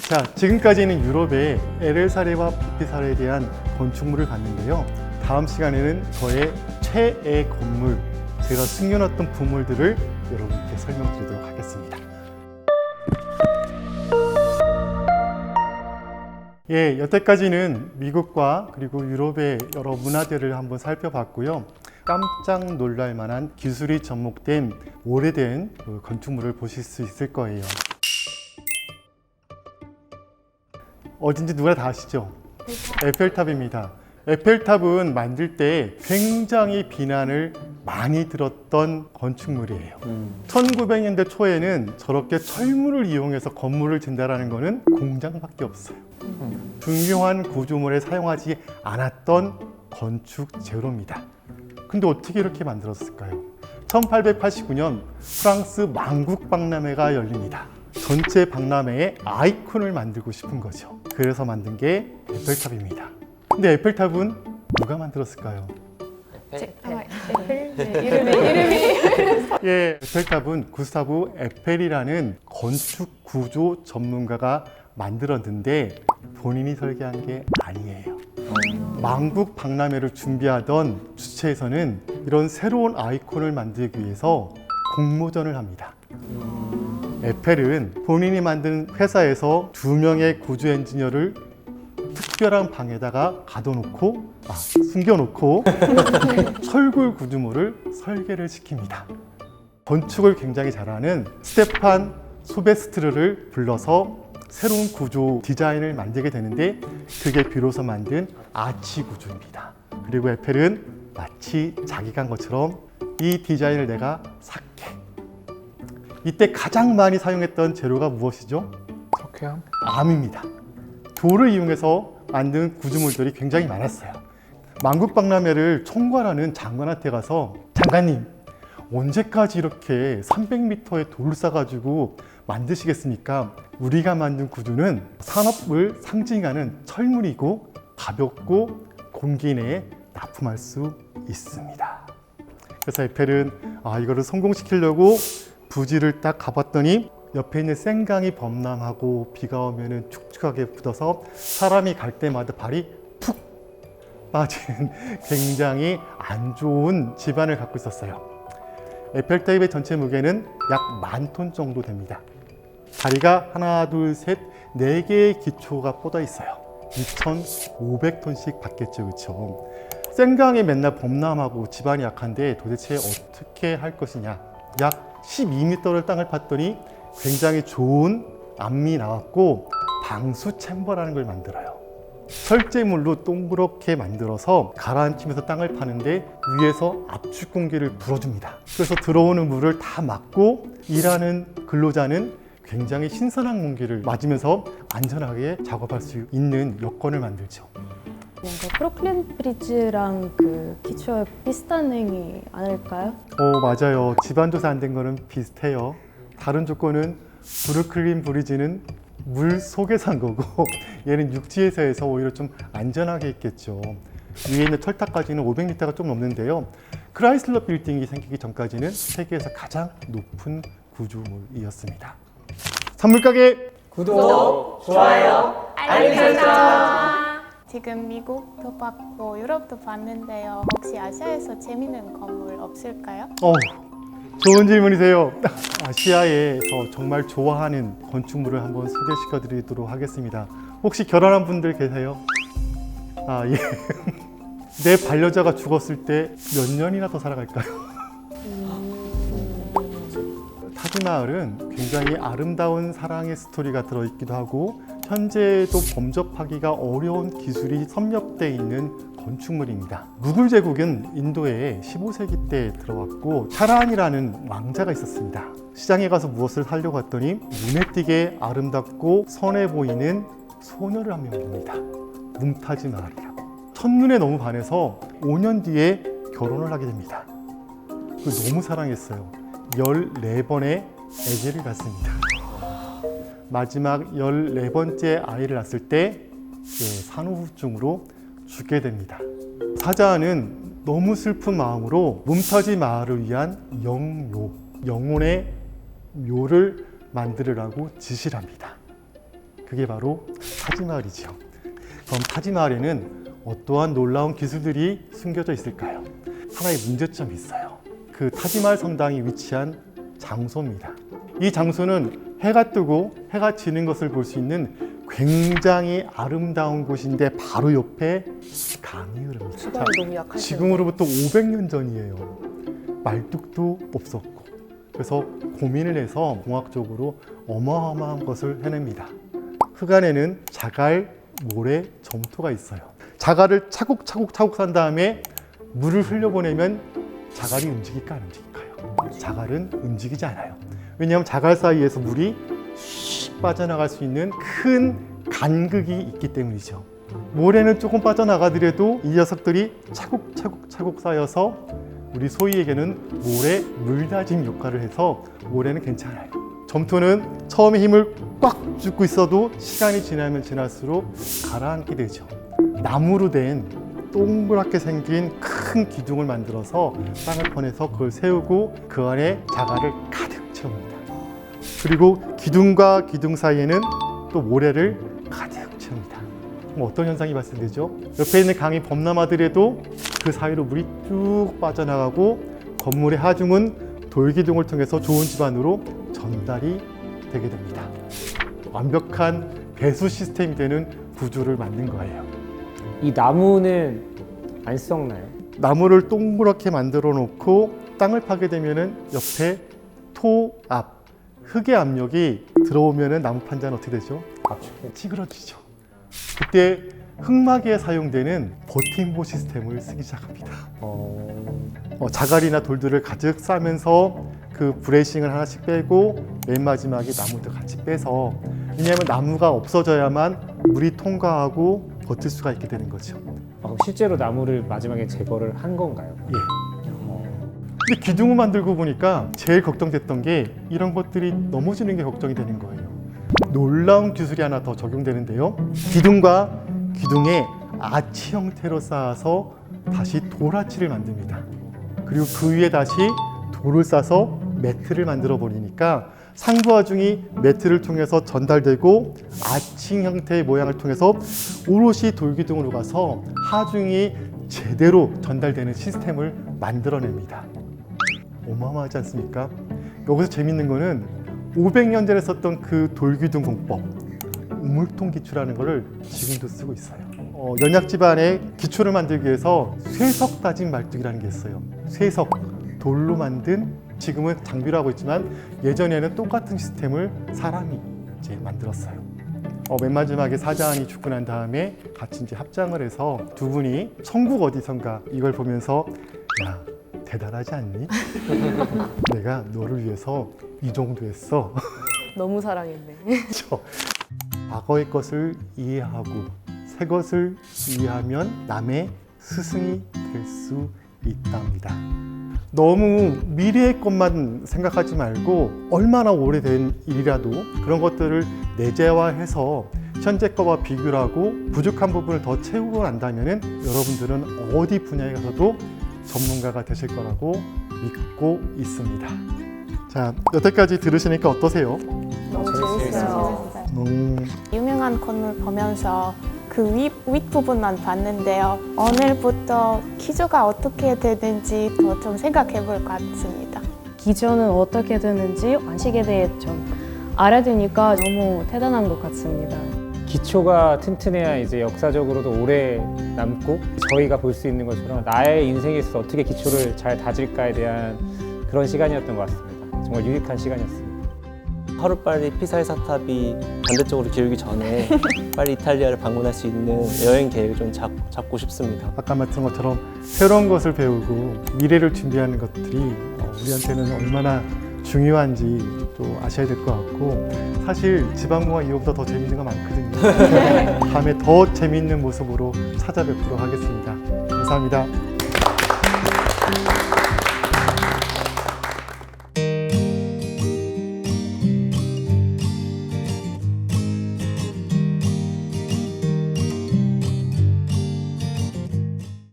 자, 지금까지는 유럽의 LL 사례와 BP 사례에 대한 건축물을 봤는데요. 다음 시간에는 저의 최애 건물, 제가 숨겨놨던 보물들을 여러분께 설명드리도록 하겠습니다. 예, 여태까지는 미국과 그리고 유럽의 여러 문화재를 한번 살펴봤고요. 깜짝 놀랄 만한 기술이 접목된 오래된 건축물을 보실 수 있을 거예요. 어딘지 누가 다 아시죠? 에펠탑입니다. 에펠탑은 만들 때 굉장히 비난을 많이 들었던 건축물이에요. 1900년대 초에는 저렇게 철문을 이용해서 건물을 진다라는 것은 공장밖에 없어요. 중요한 구조물에 사용하지 않았던 건축 재료입니다. 근데 어떻게 이렇게 만들었을까요? 1889년 프랑스 만국 박람회가 열립니다. 전체 박람회의 아이콘을 만들고 싶은 거죠. 그래서 만든 게 에펠탑입니다. 근데 에펠탑은 누가 만들었을까요? 이름이 예, 에펠탑은 구스타브 에펠이라는 건축 구조 전문가가 만들었는데 본인이 설계한 게 아니에요. 만국 박람회를 준비하던 주최에서는 이런 새로운 아이콘을 만들기 위해서 공모전을 합니다. 에펠은 본인이 만든 회사에서 2명의 구조 엔지니어를 특별한 방에다가 숨겨놓고 철골 구조물을 설계를 시킵니다. 건축을 굉장히 잘하는 스테판 소베스트르를 불러서 새로운 구조 디자인을 만들게 되는데 그게 비로소 만든 아치 구조입니다. 그리고 에펠은 마치 자기가 한 것처럼 이 디자인을 내가 삭해. 이때 가장 많이 사용했던 재료가 무엇이죠? 석회암? 암입니다. 돌을 이용해서 만든 구조물들이 굉장히 많았어요. 만국박람회를 총괄하는 장관한테 가서 장관님, 언제까지 이렇게 300m의 돌을 싸가지고 만드시겠습니까? 우리가 만든 구조는 산업을 상징하는 철물이고 가볍고 공기 내에 납품할 수 있습니다. 그래서 에펠은 이거를 성공시키려고 부지를 딱 가봤더니 옆에 있는 생강이 범람하고 비가 오면 축축하게 굳어서 사람이 갈 때마다 발이 푹 빠지는 굉장히 안 좋은 집안을 갖고 있었어요. 에펠탑의 전체 무게는 약 10,000톤 정도 됩니다. 다리가 하나, 둘, 셋, 4개의 기초가 뻗어 있어요. 2,500톤씩 받겠죠, 그렇죠? 생강이 맨날 범람하고 집안이 약한데 도대체 어떻게 할 것이냐? 약 12m를 땅을 팠더니 굉장히 좋은 암이 나왔고 방수 챔버라는 걸 만들어요. 철제물로 동그랗게 만들어서 가라앉히면서 땅을 파는데 위에서 압축 공기를 불어줍니다. 그래서 들어오는 물을 다 막고 일하는 근로자는 굉장히 신선한 공기를 맞으면서 안전하게 작업할 수 있는 여건을 만들죠. 뭔가 브루클린 브리지랑 그 기초에 비슷한 행위 아닐까요? 맞아요. 집안 조사 안 된 거는 비슷해요. 다른 조건은 브루클린 브리지는 물 속에서 한 거고 얘는 육지에서 해서 오히려 좀 안전하게 했겠죠. 위에 있는 철탑까지는 500m가 좀 넘는데요. 크라이슬러 빌딩이 생기기 전까지는 세계에서 가장 높은 구조물이었습니다. 선물가게 구독, 좋아요, 알림 설정. 지금 미국도 봤고 유럽도 봤는데요. 혹시 아시아에서 재밌는 건물 없을까요? 좋은 질문이세요. 아시아에서 정말 좋아하는 건축물을 한번 소개시켜 드리도록 하겠습니다. 혹시 결혼한 분들 계세요? 예. 내 반려자가 죽었을 때 몇 년이나 더 살아갈까요? 타지마을은 굉장히 아름다운 사랑의 스토리가 들어있기도 하고 현재도 범접하기가 어려운 기술이 섭렵되어 있는 건축물입니다. 무굴 제국은 인도에 15세기 때 들어왔고 차란이라는 왕자가 있었습니다. 시장에 가서 무엇을 사려고 했더니 눈에 띄게 아름답고 선해 보이는 소녀를 한 명 봅니다. 뭄타즈 마을이라고. 첫눈에 너무 반해서 5년 뒤에 결혼을 하게 됩니다. 너무 사랑했어요. 14번의 아기를 낳습니다. 마지막 14번째 아이를 낳았을 때 산후우증으로 죽게 됩니다. 사자는 너무 슬픈 마음으로 뭄타즈 마을을 위한 영혼의 묘를 만들으라고 지시를 합니다. 그게 바로 타지마할이지요. 그럼 타지마할에는 어떠한 놀라운 기술들이 숨겨져 있을까요? 하나의 문제점이 있어요. 그 타지마할 성당이 위치한 장소입니다. 이 장소는 해가 뜨고 해가 지는 것을 볼 수 있는 굉장히 아름다운 곳인데 바로 옆에 강이 흐릅니다. 시간이 너무 약하시네요. 지금으로부터 500년 전이에요. 말뚝도 없었고. 그래서 고민을 해서 공학적으로 어마어마한 것을 해냅니다. 흙안에는 자갈, 모래, 점토가 있어요. 자갈을 차곡차곡 산 다음에 물을 흘려보내면 자갈이 움직일까 안 움직일까요? 자갈은 움직이지 않아요. 왜냐하면 자갈 사이에서 물이 슉 빠져나갈 수 있는 큰 간극이 있기 때문이죠. 모래는 조금 빠져나가더라도 이 녀석들이 차곡차곡 쌓여서 우리 소희에게는 모래 물다짐 역할을 해서 모래는 괜찮아요. 점토는 처음에 힘을 꽉 쥐고 있어도 시간이 지나면 지날수록 가라앉게 되죠. 나무로 된 동그랗게 생긴 큰 기둥을 만들어서 땅을 퍼내서 그걸 세우고 그 안에 자갈을 가득 채웁니다. 그리고 기둥과 기둥 사이에는 또 모래를 가득 채웁니다. 그럼 어떤 현상이 발생되죠? 옆에 있는 강이 범람하더라도 그 사이로 물이 쭉 빠져나가고 건물의 하중은 돌기둥을 통해서 좋은 집안으로 전달이 되게 됩니다. 완벽한 배수 시스템이 되는 구조를 만든 거예요. 이 나무는 안 썩나요? 나무를 동그랗게 만들어 놓고 땅을 파게 되면은 옆에 토압, 흙의 압력이 들어오면은 나무 판자는 어떻게 되죠? 찌그러지죠. 그때 흙막이에 사용되는 버팀보 시스템을 쓰기 시작합니다. 자갈이나 돌들을 가득 싸면서 그 브레이싱을 하나씩 빼고 맨 마지막에 나무도 같이 빼서, 왜냐하면 나무가 없어져야만 물이 통과하고 버틸 수가 있게 되는 거죠. 그럼 실제로 나무를 마지막에 제거를 한 건가요? 예. 근데 기둥을 만들고 보니까 제일 걱정됐던 게 이런 것들이 넘어지는 게 걱정이 되는 거예요. 놀라운 기술이 하나 더 적용되는데요. 기둥과 기둥에 아치 형태로 쌓아서 다시 돌아치를 만듭니다. 그리고 그 위에 다시 돌을 싸서 매트를 만들어 버리니까 상부하중이 매트를 통해서 전달되고 아치 형태의 모양을 통해서 오롯이 돌기둥으로 가서 하중이 제대로 전달되는 시스템을 만들어냅니다. 어마어마하지 않습니까? 여기서 재밌는 거는 500년 전에 썼던 그 돌기둥 공법, 우물통 기초라는 것을 지금도 쓰고 있어요. 연약 집안의 기초를 만들기 위해서 쇠석 다진 말뚝이라는 게 있어요. 쇠석, 돌로 만든, 지금은 장비로 하고 있지만 예전에는 똑같은 시스템을 사람이 이제 만들었어요. 맨 마지막에 사자한이 죽고 난 다음에 같이 이제 합장을 해서 두 분이 천국 어디선가 이걸 보면서, 야, 대단하지 않니? 내가 너를 위해서 이 정도 했어. 너무 사랑했네. 그렇죠. 과거의 것을 이해하고 새 것을 이해하면 남의 스승이 될 수 있답니다. 너무 미래의 것만 생각하지 말고 얼마나 오래된 일이라도 그런 것들을 내재화해서 현재 것과 비교를 하고 부족한 부분을 더 채우고 난다면 여러분들은 어디 분야에 가서도 전문가가 되실 거라고 믿고 있습니다. 자, 여태까지 들으시니까 어떠세요? 너무 재밌어요. 유명한 건물 보면서 그 윗부분만 봤는데요. 오늘부터 기조가 어떻게 되는지 더 좀 생각해 볼 것 같습니다. 기존은 어떻게 되는지 완식에 대해 좀 알아야 되니까 너무 대단한 것 같습니다. 기초가 튼튼해야 이제 역사적으로도 오래 남고 저희가 볼 수 있는 것처럼 나의 인생에 있어서 어떻게 기초를 잘 다질까에 대한 그런 시간이었던 것 같습니다. 정말 유익한 시간이었습니다. 하루빨리 피사의 사탑이 반대쪽으로 기울기 전에 빨리 이탈리아를 방문할 수 있는 여행 계획을 좀 잡고 싶습니다. 아까 말씀한 것처럼 새로운 것을 배우고 미래를 준비하는 것들이 우리한테는 얼마나 중요한지 또 아셔야 될 것 같고, 사실 지방공학 이후보다 더 재밌는 거 많거든요. 다음에 더 재밌는 모습으로 찾아뵙도록 하겠습니다. 감사합니다.